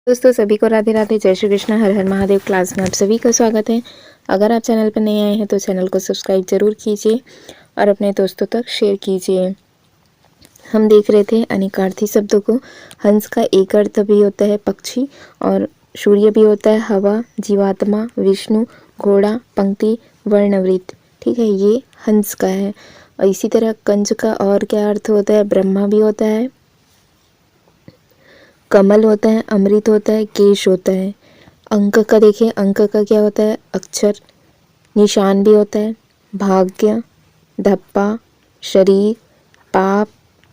दोस्तों सभी को राधे राधे, जय श्री कृष्ण, हर हर महादेव। क्लास में आप सभी का स्वागत है। अगर आप चैनल पर नए आए हैं तो चैनल को सब्सक्राइब जरूर कीजिए और अपने दोस्तों तक शेयर कीजिए। हम देख रहे थे अनेकार्थी शब्दों को। हंस का एक अर्थ भी होता है पक्षी, और सूर्य भी होता है हवा, जीवात्मा, विष्णु, घोड़ा, पंक्ति, वर्णवृत्त। ठीक है, ये हंस का है। और इसी तरह कंज का और क्या अर्थ होता है? ब्रह्मा भी होता है, कमल होता है, अमृत होता है, केश होता है। अंक का देखें, अंक का क्या होता है? अक्षर, निशान भी होता है, भाग्य, धप्पा, शरीर, पाप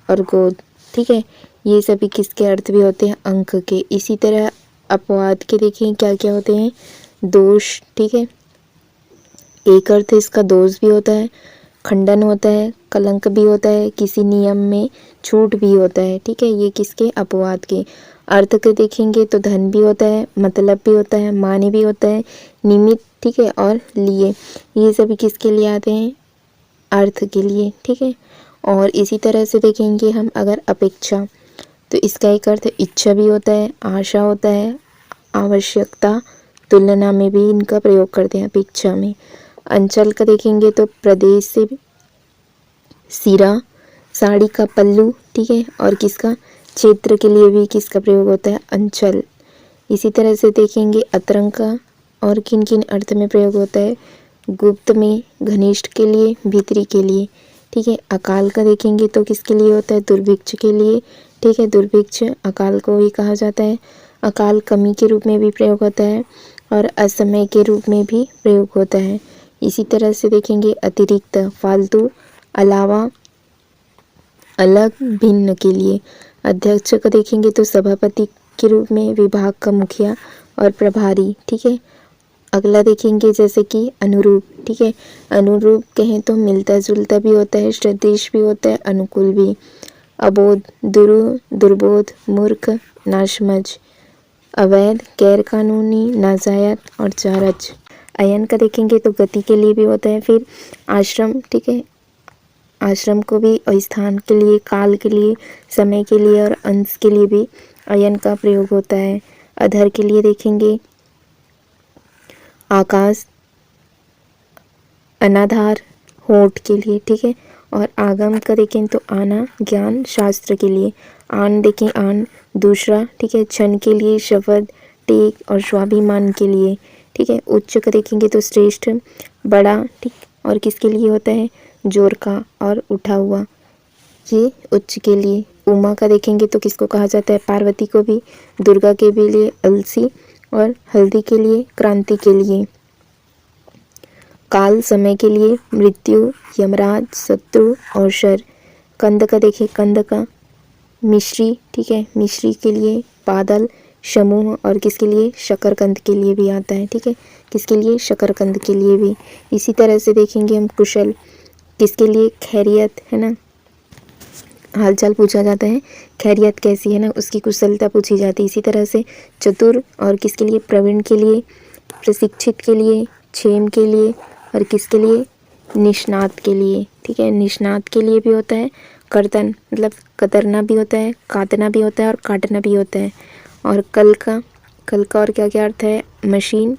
और गोद। ठीक है, ये सभी किसके अर्थ भी होते हैं? अंक के। इसी तरह अपवाद के देखें क्या क्या होते हैं? दोष। ठीक है, एक अर्थ इसका दोष भी होता है, खंडन होता है, कलंक भी होता है, किसी नियम में छूट भी होता है। ठीक है, ये किसके? अपवाद के। अर्थ के देखेंगे तो धन भी होता है, मतलब भी होता है, माने भी होता है, निमित्त। ठीक है, और लिए, ये सभी किसके लिए आते हैं? अर्थ के लिए। ठीक है, और इसी तरह से देखेंगे हम अगर अपेक्षा, तो इसका एक अर्थ इच्छा भी होता है, आशा होता है, आवश्यकता, तुलना में भी इनका प्रयोग करते हैं अपेक्षा में। अंचल का देखेंगे तो प्रदेश से सिरा, साड़ी का पल्लू। ठीक है, और किसका? क्षेत्र के लिए भी किसका प्रयोग होता है? अंचल। इसी तरह से देखेंगे अतरंग का और किन किन अर्थ में प्रयोग होता है? गुप्त में, घनिष्ठ के लिए, भीतरी के लिए। ठीक है, अकाल का देखेंगे तो किसके लिए होता है? दुर्भिक्ष के लिए। ठीक है, दुर्भिक्ष अकाल को ही कहा जाता है। अकाल कमी के रूप में भी प्रयोग होता है और असमय के रूप में भी प्रयोग होता है। इसी तरह से देखेंगे अतिरिक्त, फालतू, अलावा, अलग, भिन्न के लिए। अध्यक्ष को देखेंगे तो सभापति के रूप में, विभाग का मुखिया और प्रभारी। ठीक है, अगला देखेंगे जैसे कि अनुरूप। ठीक है, अनुरूप कहें तो मिलता जुलता भी होता है, सदृश भी होता है, अनुकूल भी। अबोध, दुर्बोध, मूर्ख, नासमझ, अवैध, गैर कानूनी, नाजायज और जारज। अयन का देखेंगे तो गति के लिए भी होता है। फिर आश्रम। ठीक है, आश्रम को भी स्थान के लिए, काल के लिए, समय के लिए और अंश के लिए भी अयन का प्रयोग होता है। अधर के लिए देखेंगे आकाश, अनाधार, होठ के लिए। ठीक है, और आगम का देखें तो आना, ज्ञान, शास्त्र के लिए। आन देखें, आन दूसरा। ठीक है, क्षण के लिए, शब्द, टेक और स्वाभिमान के लिए। ठीक है, उच्च का देखेंगे तो श्रेष्ठ, बड़ा। ठीक, और किसके लिए होता है? जोर का और उठा हुआ, ये उच्च के लिए। उमा का देखेंगे तो किसको कहा जाता है? पार्वती को भी। दुर्गा के भी लिए अलसी, और हल्दी के लिए क्रांति के लिए। काल समय के लिए, मृत्यु, यमराज, शत्रु और शर। कंद का देखें, कंद का मिश्री। ठीक है, मिश्री के लिए बादल, समूह और किसके लिए? शकरकंद के लिए भी आता है। ठीक है, किसके लिए? शकरकंद के लिए भी। इसी तरह से देखेंगे हम कुशल, किसके लिए? खैरियत, है ना, हालचाल पूछा जाता है, खैरियत कैसी है ना, उसकी कुशलता पूछी जाती है। इसी तरह से चतुर और किसके लिए? प्रवीण के लिए, प्रशिक्षित के लिए, क्षेम के लिए और किसके लिए? निष्णात के लिए। ठीक है, निष्णात के लिए भी होता है कर्तन, मतलब कतरना भी होता है, काटना भी होता है और काटना भी होता है। और कल का और क्या क्या अर्थ है? मशीन,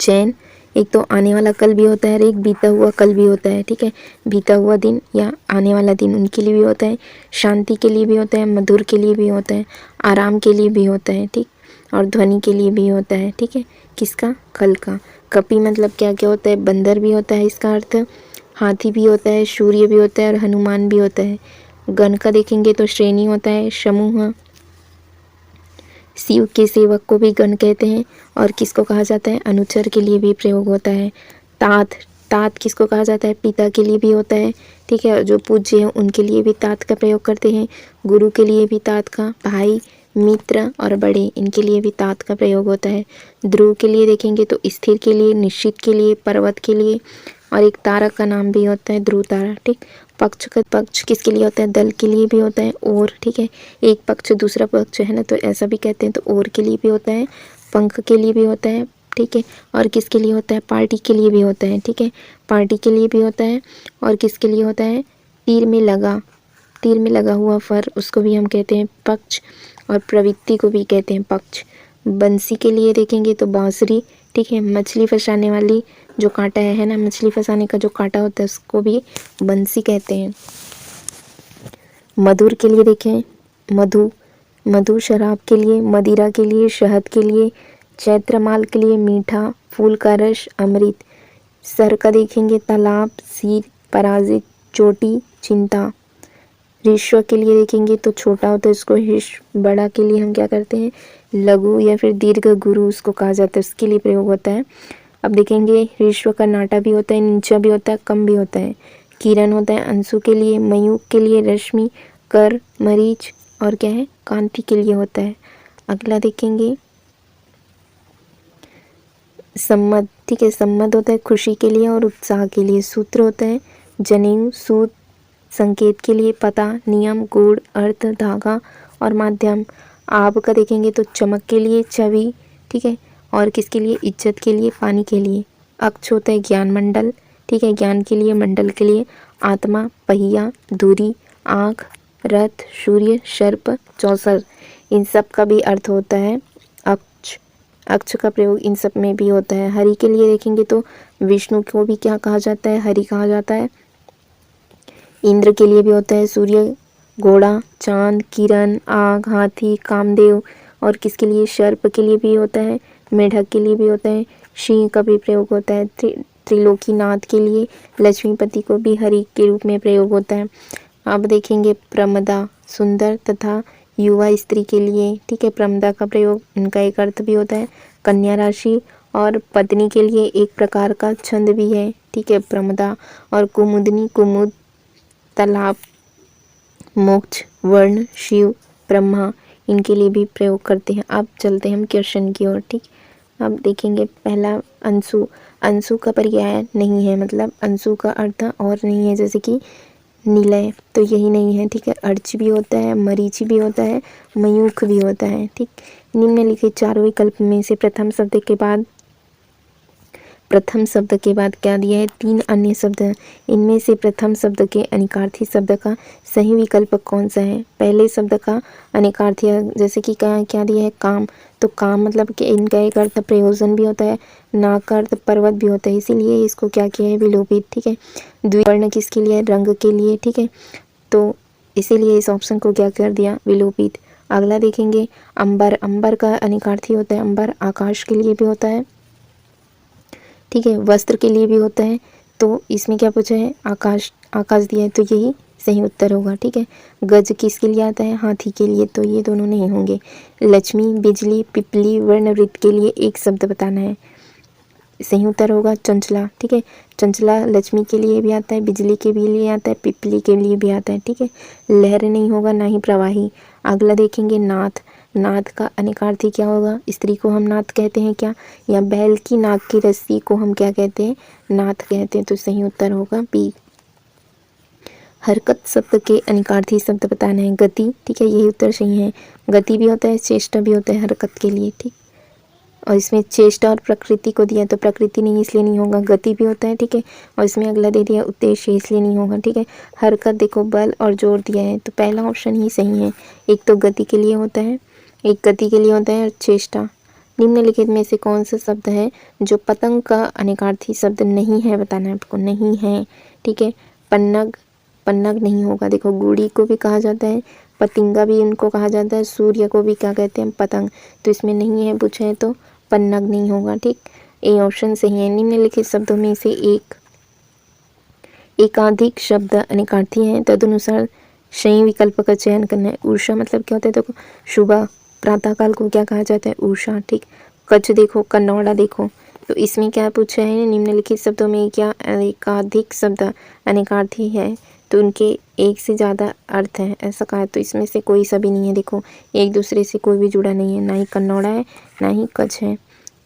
चैन। एक तो आने वाला कल भी होता है और एक बीता हुआ कल भी होता है। ठीक है, बीता हुआ दिन या आने वाला दिन, उनके लिए भी होता है। शांति के लिए भी होता है, मधुर के लिए भी होता है, आराम के लिए भी होता है। ठीक, और ध्वनि के लिए भी होता है। ठीक है, किसका? कल का। कपि मतलब क्या क्या होता है? बंदर भी होता है इसका अर्थ, हाथी भी होता है, सूर्य भी होता है और हनुमान भी होता है। गण का देखेंगे तो श्रेणी होता है, समूह। शिव के सेवक को भी गण कहते हैं और किसको कहा जाता है? अनुचर के लिए भी प्रयोग होता है। तात, तात किसको कहा जाता है? पिता के लिए भी होता है। ठीक है, जो पूज्य हैं उनके लिए भी तात का प्रयोग करते हैं। गुरु के लिए भी तात का, भाई, मित्र और बड़े, इनके लिए भी तात का प्रयोग होता है। ध्रुव के लिए देखेंगे तो स्थिर के लिए, निश्चित के लिए, पर्वत के लिए, और एक तारक का नाम भी होता है ध्रुव तारा। ठीक, पक्ष का, पक्ष किसके लिए होता है? दल के लिए भी होता है। और ठीक है, एक पक्ष दूसरा पक्ष है ना, तो ऐसा भी कहते हैं। तो और के लिए भी होता है, पंख के लिए भी होता है। ठीक है, और किसके लिए होता है? पार्टी के लिए भी होता है। ठीक है, पार्टी के लिए भी होता है। और किसके लिए होता है? तीर में लगा, तीर में लगा हुआ फर, उसको भी हम कहते हैं पक्ष। और प्रवृत्ति को भी कहते हैं पक्ष। बंसी के लिए देखेंगे तो बांसुरी, ठीक है। मछली फंसाने वाली जो कांटा है ना, मछली फंसाने का जो कांटा होता है उसको भी बंसी कहते हैं। मधुर के लिए देखें मधु, मधु शराब के लिए, मदिरा के लिए, शहद के लिए, चैत्रमाल के लिए मीठा, फूल का रस, अमृत। सर का देखेंगे तालाब, सिर, पराजित, चोटी, चिंता। ऋष्व के लिए देखेंगे तो छोटा होता है उसको हिश, बड़ा के लिए हम क्या करते हैं लघु या फिर दीर्घ गुरु उसको कहा जाता है, उसके लिए प्रयोग होता है। अब देखेंगे ऋष्व का नाटा भी होता है, नीचा भी होता है, कम भी होता है। किरण होता है अंशु के लिए, मयूख के लिए रश्मि, कर, मरीच और क्या है कांति के लिए होता है। अगला देखेंगे सम्मत, ठीक है। सम्मत होता है खुशी के लिए और उत्साह के लिए। सूत्र होता है जनेऊ, सूत संकेत के लिए, पता, नियम, गुण, अर्थ, धागा और माध्यम। आब का देखेंगे तो चमक के लिए, छवि, ठीक है। और किसके लिए इज्जत के लिए, पानी के लिए। अक्ष होता है ज्ञान मंडल, ठीक है, ज्ञान के लिए, मंडल के लिए। आत्मा, पहिया, धुरी, आँख, रथ, सूर्य, सर्प, चौसर, इन सब का भी अर्थ होता है अक्ष। अक्ष का प्रयोग इन सब में भी होता है। हरि के लिए देखेंगे तो विष्णु को भी क्या कहा जाता है हरि कहा जाता है। इंद्र के लिए भी होता है सूर्य, घोड़ा, चांद, किरण, आग, हाथी, कामदेव। और किसके लिए सर्प के लिए भी होता है, मेढक के लिए भी होता है। सिंह का भी प्रयोग होता है त्रिलोकीनाथ के लिए। लक्ष्मीपति को भी हरि के रूप में प्रयोग होता है। अब देखेंगे प्रमदा, सुंदर तथा युवा स्त्री के लिए, ठीक है। प्रमदा का प्रयोग उनका एक अर्थ भी होता है कन्या राशि, और पत्नी के लिए एक प्रकार का छंद भी है, ठीक है, प्रमदा। और कुमुदनी, कुमुद, तालाब, मोक्ष, वर्ण, शिव, ब्रह्मा, इनके लिए भी प्रयोग करते हैं। अब चलते हैं हम क्वेश्चन की ओर, ठीक। अब देखेंगे पहला अंशु। अंशु का पर्याय नहीं है, मतलब अंशु का अर्थ और नहीं है, जैसे कि निलय, तो यही नहीं है, ठीक है। अर्च भी होता है, मरीचि भी होता है, मयूख भी होता है, ठीक। निम्नलिखित चारों विकल्प में से प्रथम शब्द के बाद क्या दिया है, 3 अन्य शब्द हैं। इनमें से प्रथम शब्द के अनिकार्थी शब्द का सही विकल्प कौन सा है। पहले शब्द का अनिकार्थी, जैसे कि क्या दिया है काम, तो काम मतलब कि इनका एक अर्थ प्रयोजन भी होता है, नाक का अर्थ पर्वत भी होता है, इसीलिए इसको क्या किया है विलोपित, ठीक है। द्विवर्ण किसके लिए, रंग के लिए, ठीक है, तो इसीलिए इस ऑप्शन को क्या कर दिया विलोपित। अगला देखेंगे अंबर। अंबर का अनिकार्थी होता है अंबर, आकाश के लिए भी होता है, ठीक है, वस्त्र के लिए भी होता है। तो इसमें क्या पूछा है आकाश, आकाश दिया है, तो यही सही उत्तर होगा, ठीक है। गज किसके लिए आता है, हाथी के लिए, तो ये दोनों नहीं होंगे। लक्ष्मी, बिजली, पिपली, वर्णवृत्त के लिए एक शब्द बताना है, सही उत्तर होगा चंचला, ठीक है। चंचला लक्ष्मी के लिए भी आता है, बिजली के भी लिए आता है, पिपली के लिए भी आता है, ठीक है। लहर नहीं होगा, ना ही प्रवाही। अगला देखेंगे नाथ। नाथ का अनिकार्थी क्या होगा, स्त्री को हम नाथ कहते हैं क्या, या बैल की नाक की रस्सी को हम क्या कहते हैं नाथ कहते हैं, तो सही उत्तर होगा बी। हरकत शब्द के अनिकार्थी शब्द बताना है, गति, ठीक है, यही उत्तर सही है। गति भी होता है, चेष्टा भी होता है हरकत के लिए, ठीक। और इसमें चेष्टा और प्रकृति को दिया, तो प्रकृति नहीं इसलिए नहीं होगा, गति भी होता है, ठीक है। और इसमें अगला दे दिया उद्देश्य, इसलिए नहीं होगा, ठीक है। हरकत देखो बल और जोर दिया है, तो पहला ऑप्शन ही सही है। एक तो गति के लिए होता है, एक गति के लिए होता है, और चेष्टा। निम्नलिखित में से कौन सा शब्द है जो पतंग का अनिकार्थी शब्द नहीं है, बताना है आपको, नहीं है, ठीक है। पन्नग, पन्नग नहीं होगा, देखो गुड़ी को भी कहा जाता है, पतिंगा भी इनको कहा जाता है, सूर्य को भी क्या कहते हैं पतंग, तो इसमें नहीं है पूछा है, तो पन्नग नहीं होगा, ठीक। ए ऑप्शन सही है। निम्नलिखित शब्दों में से एकाधिक शब्द अनिकार्थी हैं, तदनुसार सही विकल्प का चयन करना है। उषा मतलब क्या होता है, देखो सुबह प्रातःकाल को क्या कहा जाता है उषा, ठीक। कच्छ देखो, कन्नौड़ा देखो, तो इसमें क्या पूछा है निम्नलिखित शब्दों में क्या एकाधिक शब्द अनिकार्थी है, तो उनके एक से ज़्यादा अर्थ है, ऐसा कहा, तो इसमें से कोई सा भी नहीं है, देखो एक दूसरे से कोई भी जुड़ा नहीं है, ना ही कन्नौड़ा है ना ही कच्छ है,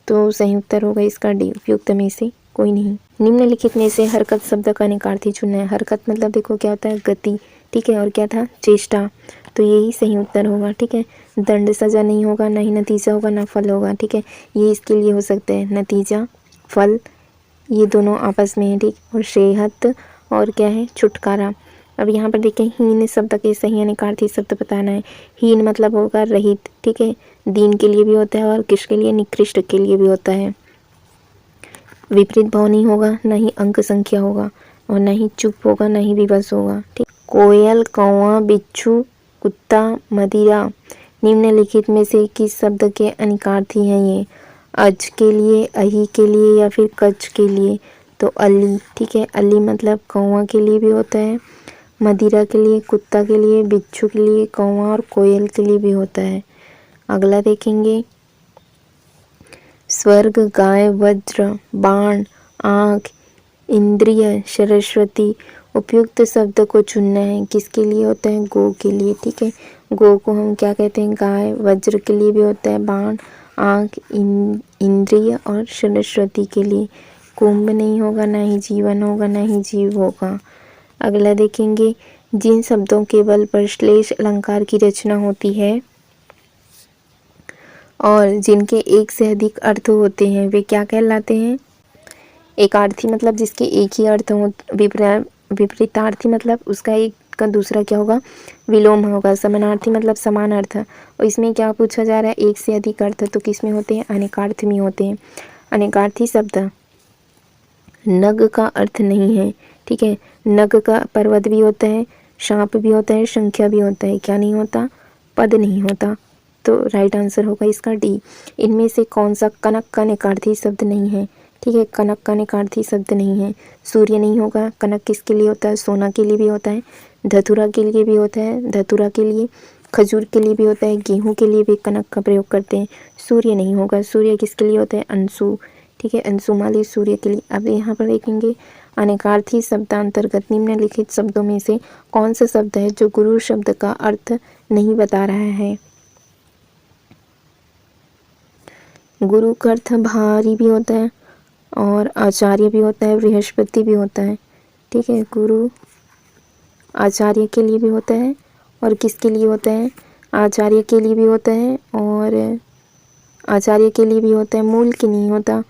तो सही उत्तर होगा इसका डी, उपयुक्त में से कोई नहीं। निम्नलिखित में से हरकत शब्द का अनिकार्थी चुनना है। हरकत मतलब देखो क्या होता है गति, ठीक है, और क्या था चेष्टा, तो यही सही उत्तर होगा, ठीक है। दंड सजा नहीं होगा, ना ही नतीजा होगा, ना फल होगा, ठीक है, ये इसके लिए हो सकते हैं नतीजा, फल, ये दोनों आपस में है, ठीक। और सेहत और क्या है छुटकारा, अब यहाँ पर देखें हीन शब्द के सही अनिकार्थी शब्द बताना है। हीन मतलब होगा रहित, ठीक है, दीन के लिए भी होता है और किसके लिए, निकृष्ट के लिए भी होता है। विपरीत भाव नहीं होगा, ना ही अंक संख्या होगा और ना ही चुप होगा, ना ही विवश होगा, ठीक। कोयल, कौवा, बिच्छू, कुत्ता, मदिरा निम्नलिखित में से किस शब्द के अनिकार्थी हैं ये? अज के लिए, अही के लिए या फिर कच्छ के लिए? तो अली, ठीक है। अली मतलब कौवा के लिए भी होता है, मदिरा के लिए, कुत्ता के लिए, बिच्छू के लिए, कौवा और कोयल के लिए भी होता है। अगला देखेंगे, स्वर्ग, गाय, वज्र, बाण, आँख, इंद्रिय, सरस्वती। उपयुक्त शब्द को चुनना है। किसके लिए होता है? गो के लिए, ठीक है। गो को हम क्या कहते हैं? गाय। वज्र के लिए भी होता है, बाण, आँख, इंद्रिय और सरस्वती के लिए। कुंभ नहीं होगा, ना ही जीवन होगा, ना ही जीव होगा। अगला देखेंगे, जिन शब्दों के बल पर श्लेष अलंकार की रचना होती है और जिनके एक से अधिक अर्थ होते हैं वे क्या कहलाते हैं? एकार्थी मतलब जिसके एक ही अर्थ हो, विपरीतार्थी मतलब उसका एक का दूसरा क्या होगा? विलोम होगा। समानार्थी मतलब समान अर्थ। और इसमें क्या पूछा जा रहा है? एक से अधिक अर्थ, तो किस में होते हैं? अनेकार्थ में होते हैं। अनेकार्थी शब्द नग का अर्थ नहीं है, ठीक है। नग का पर्वत भी होता है, सांप भी होता है, संख्या भी होता है, क्या नहीं होता? पद नहीं होता। तो राइट आंसर होगा इसका डी। इनमें से कौन सा कनक का निकार्थी शब्द नहीं है? ठीक है, कनक का निकार्थी शब्द नहीं है। सूर्य नहीं होगा। कनक किसके लिए होता है? सोना के लिए भी होता है, धतूरा के लिए भी होता है, धतूरा के लिए, खजूर के लिए भी होता है, गेहूँ के लिए भी कनक का प्रयोग करते हैं। सूर्य नहीं होगा। सूर्य किसके लिए होता है? अंशु, ठीक है, अंशुमाली सूर्य के लिए। अब यहाँ पर देखेंगे, अनेकार्थी शब्दांतर्गत निम्नलिखित शब्दों में से कौन सा शब्द है जो गुरु शब्द का अर्थ नहीं बता रहा है? गुरु का अर्थ भारी भी होता है और आचार्य भी होता है, बृहस्पति भी होता है, ठीक है। गुरु आचार्य के लिए भी होता है और किसके लिए होता है? आचार्य के लिए भी होता है और आचार्य के लिए भी होता है, मूल की नहीं होता।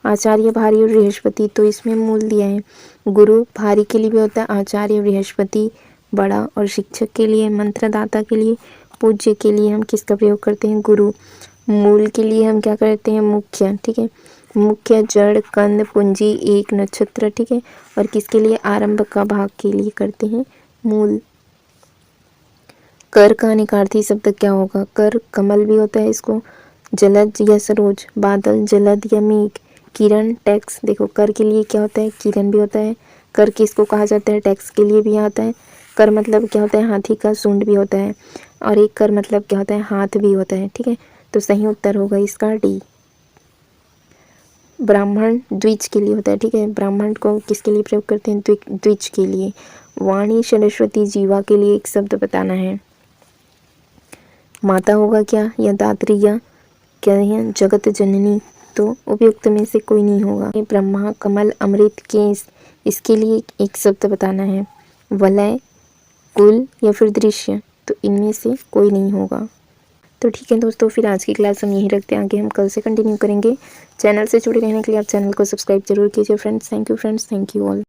आचार्य भारी और बृहस्पति, तो इसमें मूल दिया है। गुरु भारी के लिए भी होता है, आचार्य बृहस्पति बड़ा, और शिक्षक के लिए, मंत्रदाता के लिए, पूज्य के लिए हम किसका प्रयोग करते हैं? गुरु। मूल के लिए हम क्या करते हैं? मुख्य, ठीक है। मुख्य, जड़, कंद, पूंजी, एक, नक्षत्र, ठीक है। और किसके लिए? आरंभ का भाग के लिए करते हैं मूल। कर का निकार्थी शब्द क्या होगा? कर कमल भी होता है इसको, जलद या सरोज, बादल, जलद या मेघ, किरण, टैक्स। देखो कर के लिए क्या होता है? किरण भी होता है। कर किसको कहा जाता है? टैक्स के लिए भी आता है। कर मतलब क्या होता है? हाथी का सूंड भी होता है। और एक कर मतलब क्या होता है? हाथ भी होता है, ठीक है। तो सही उत्तर होगा इसका डी। ब्राह्मण द्विज के लिए होता है, ठीक है। ब्राह्मण को किसके लिए प्रयोग करते हैं? द्विज के लिए। वाणी, सरस्वती, जीवा के लिए एक शब्द बताना है। माता होगा क्या, या दात्री, या क्या है? जगत जननी। तो उपयुक्त में से कोई नहीं होगा। ब्रह्मा, कमल, अमृत, केस, इसके लिए एक शब्द बताना है। वलय, कुल या फिर दृश्य, तो इनमें से कोई नहीं होगा। तो ठीक है दोस्तों, फिर आज की क्लास हम यहीं रखते हैं, आगे हम कल से कंटिन्यू करेंगे। चैनल से जुड़े रहने के लिए आप चैनल को सब्सक्राइब जरूर कीजिए friends. Thank you friends, thank you all.